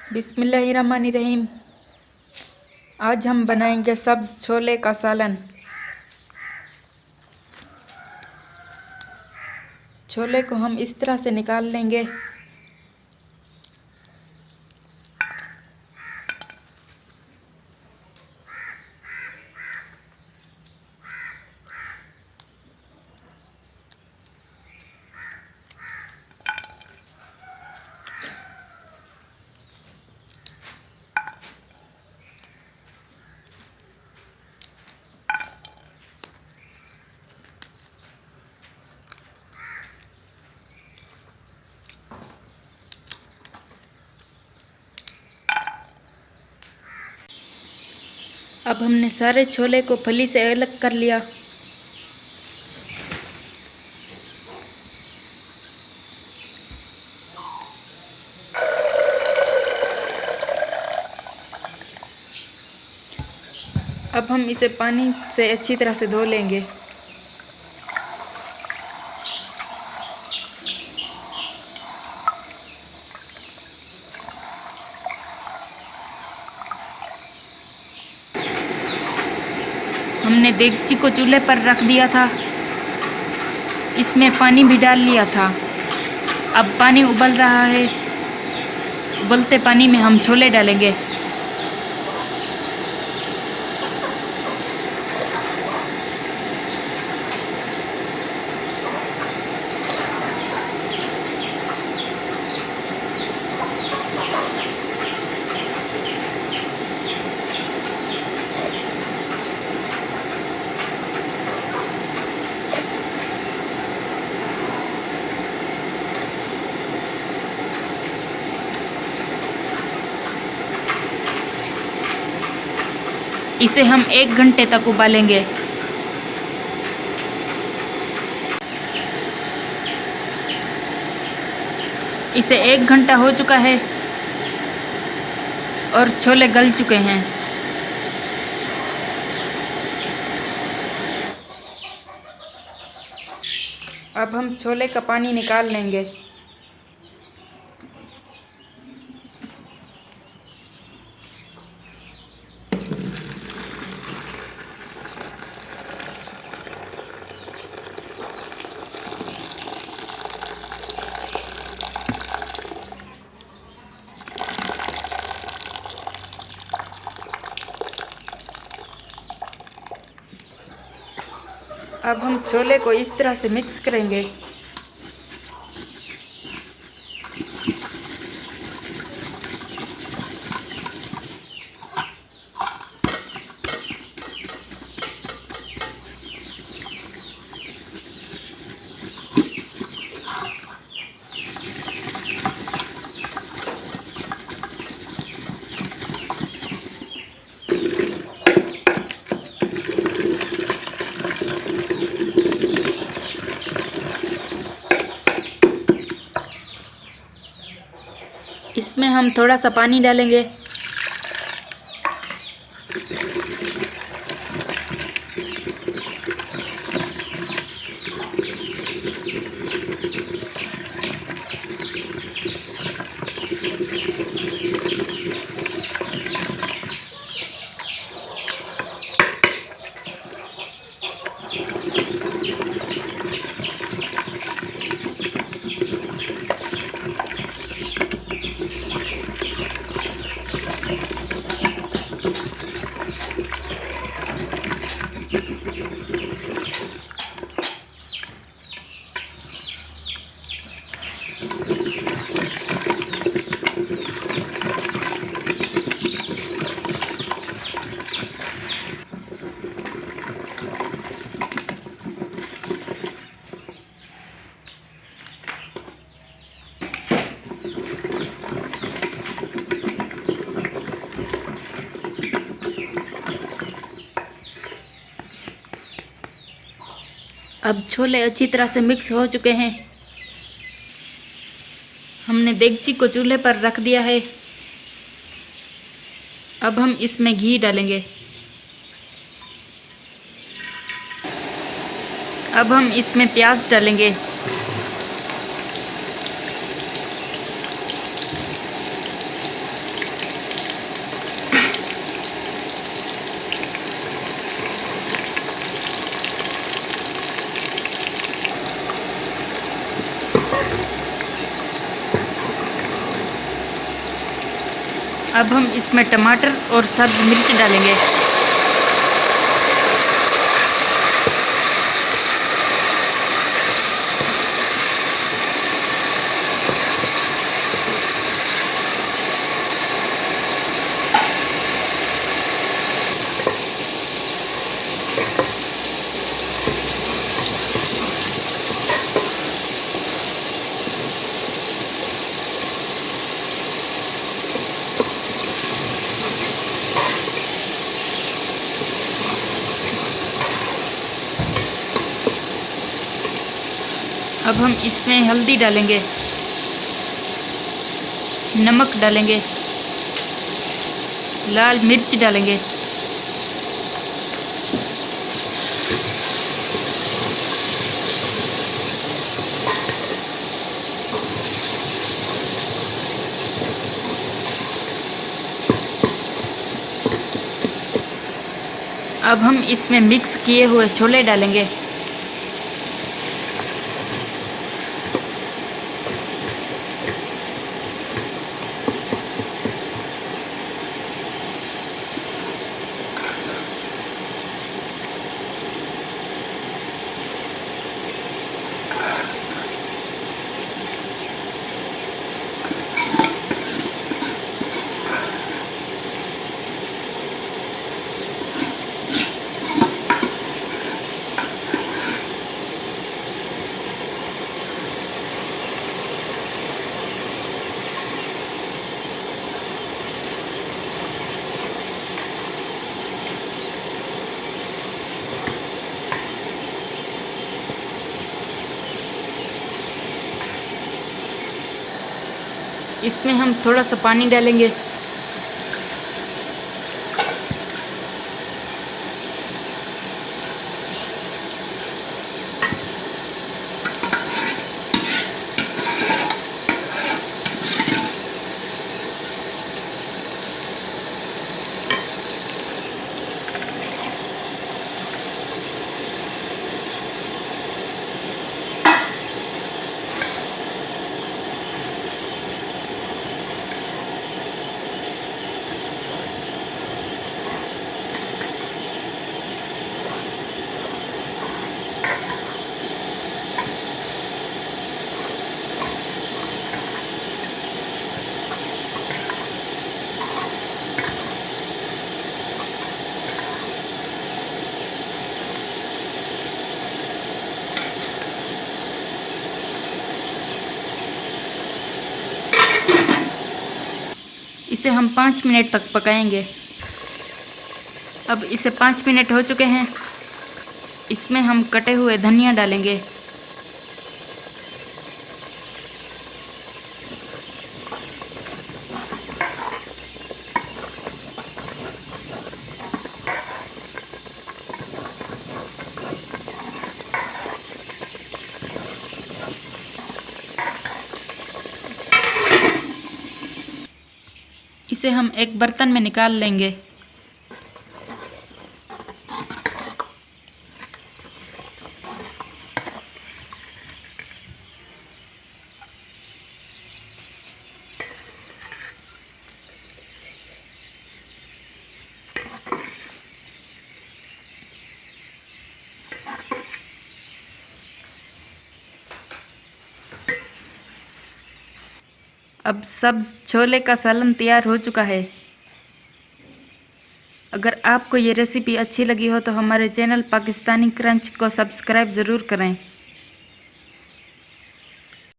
बिस्मिल्लाहिर्रहमानिर्रहीम। आज हम बनाएंगे सब्ज छोले का सालन। छोले को हम इस तरह से निकाल लेंगे। अब हमने सारे छोले को फली से अलग कर लिया। अब हम इसे पानी से अच्छी तरह से धो लेंगे। हमने देगची को चूल्हे पर रख दिया था, इसमें पानी भी डाल लिया था। अब पानी उबल रहा है। उबलते पानी में हम छोले डालेंगे। इसे हम 1 घंटे तक उबालेंगे। इसे 1 घंटा हो चुका है और छोले गल चुके हैं। अब हम छोले का पानी निकाल लेंगे। अब हम छोले को इस तरह से मिक्स करेंगे। इसमें हम थोड़ा सा पानी डालेंगे। अब छोले अच्छी तरह से मिक्स हो चुके हैं। हमने देगची को चूल्हे पर रख दिया है। अब हम इसमें घी डालेंगे। अब हम इसमें प्याज डालेंगे। अब हम इसमें टमाटर और सब्ज मिर्च डालेंगे। अब हम इसमें हल्दी डालेंगे, नमक डालेंगे, लाल मिर्च डालेंगे, अब हम इसमें मिक्स किए हुए छोले डालेंगे। इसमें हम थोड़ा सा पानी डालेंगे। इसे हम 5 मिनट तक पकाएंगे। अब इसे 5 मिनट हो चुके हैं। इसमें हम कटे हुए धनिया डालेंगे। इसे हम एक बर्तन में निकाल लेंगे। अब सब्ज छोले का सालन तैयार हो चुका है। अगर आपको ये रेसिपी अच्छी लगी हो तो हमारे चैनल पाकिस्तानी क्रंच को सब्सक्राइब ज़रूर करें।